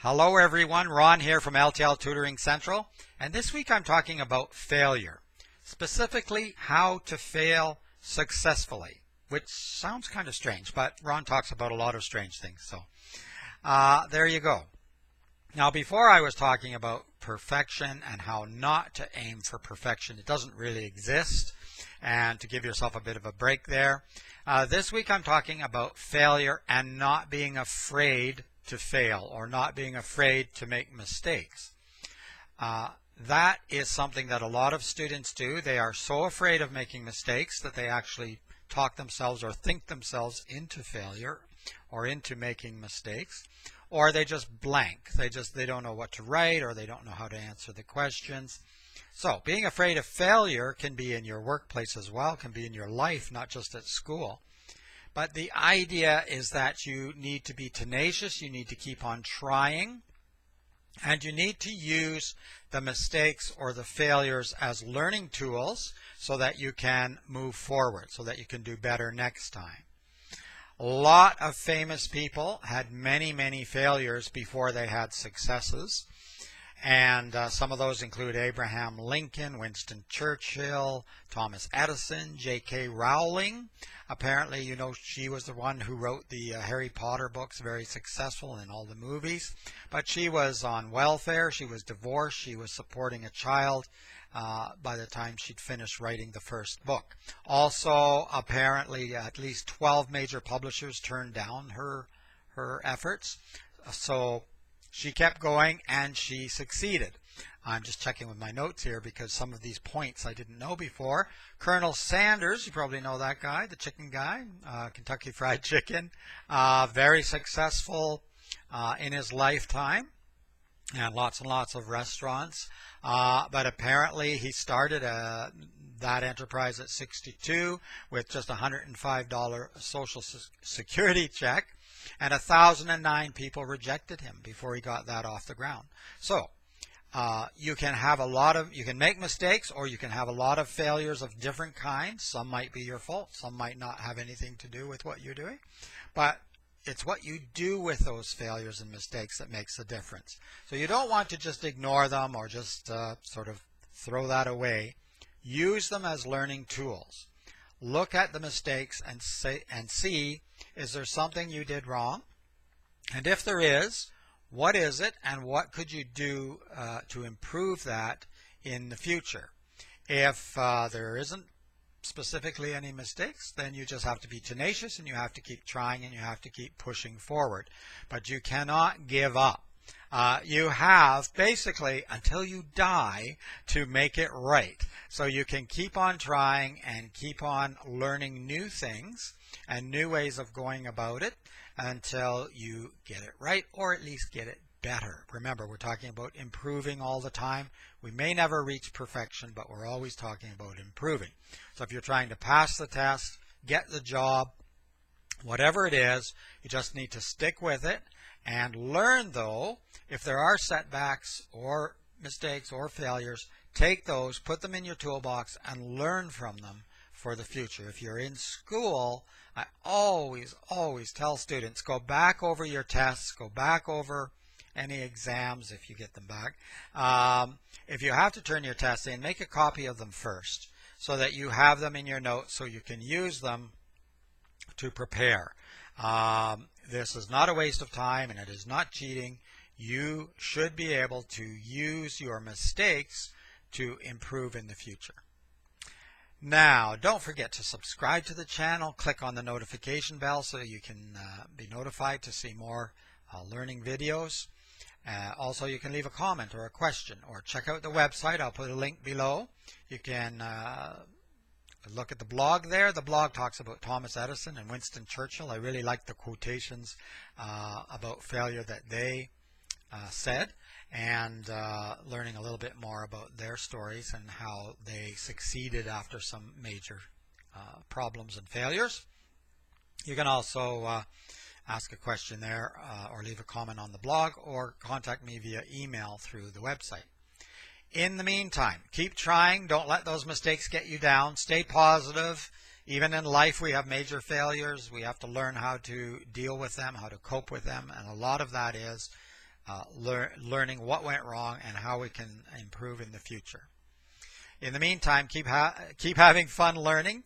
Hello everyone, Ron here from L.T.L Tutoring Central, and this week I'm talking about failure, specifically how to fail successfully, which sounds kind of strange, but Ron talks about a lot of strange things, so there you go. Now before I was talking about perfection and how not to aim for perfection. It doesn't really exist, and to give yourself a bit of a break there. This week I'm talking about failure and not being afraid to fail or not being afraid to make mistakes. That is something that a lot of students do. They are so afraid of making mistakes that they actually talk themselves or think themselves into failure or into making mistakes, or they just blank. They don't know what to write, or they don't know how to answer the questions. So being afraid of failure can be in your workplace as well, can be in your life, not just at school. But the idea is that you need to be tenacious, you need to keep on trying, and you need to use the mistakes or the failures as learning tools so that you can move forward, so that you can do better next time. A lot of famous people had many failures before they had successes. And some of those include Abraham Lincoln, Winston Churchill, Thomas Edison, J.K. Rowling. Apparently, you know, she was the one who wrote the Harry Potter books, very successful in all the movies. But she was on welfare, she was divorced, she was supporting a child by the time she'd finished writing the first book. Also, apparently, at least 12 major publishers turned down her efforts. So she kept going and she succeeded. I'm just checking with my notes here because some of these points I didn't know before. Colonel Sanders, you probably know that guy, the chicken guy, Kentucky Fried Chicken, very successful in his lifetime, and lots of restaurants. But apparently he started that enterprise at 62 with just a $105 Social Security check. And 1,009 people rejected him before he got that off the ground. So you can make mistakes, or you can have a lot of failures of different kinds. Some might be your fault. Some might not have anything to do with what you're doing. But it's what you do with those failures and mistakes that makes the difference. So you don't want to just ignore them or just sort of throw that away. Use them as learning tools. Look at the mistakes and see, is there something you did wrong? And if there is, what is it, and what could you do to improve that in the future? If there isn't specifically any mistakes, then you just have to be tenacious and you have to keep trying and you have to keep pushing forward. But you cannot give up. You have basically until you die to make it right. So you can keep on trying and keep on learning new things and new ways of going about it until you get it right, or at least get it better. Remember, we're talking about improving all the time. We may never reach perfection, but we're always talking about improving. So if you're trying to pass the test, get the job, whatever it is, you just need to stick with it and learn, though, if there are setbacks or mistakes or failures, take those, put them in your toolbox, and learn from them for the future. If you're in school, I always tell students, go back over your tests, go back over any exams if you get them back. If you have to turn your tests in, make a copy of them first so that you have them in your notes so you can use them to prepare. This is not a waste of time and it is not cheating. You should be able to use your mistakes to improve in the future. Now, don't forget to subscribe to the channel. Click on the notification bell so you can be notified to see more learning videos. Also, you can leave a comment or a question, or check out the website. I'll put a link below. You can look at the blog there. The blog talks about Thomas Edison and Winston Churchill. I really like the quotations about failure that they said, and learning a little bit more about their stories and how they succeeded after some major problems and failures. You can also ask a question there or leave a comment on the blog, or contact me via email through the website. In the meantime, keep trying. Don't let those mistakes get you down. Stay positive. Even in life, we have major failures. We have to learn how to deal with them, how to cope with them, and a lot of that is learning what went wrong and how we can improve in the future. In the meantime, keep having fun learning,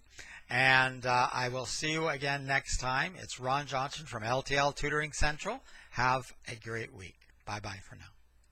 and I will see you again next time. It's Ron Johnson from L.T.L Tutoring Central. Have a great week. Bye-bye for now.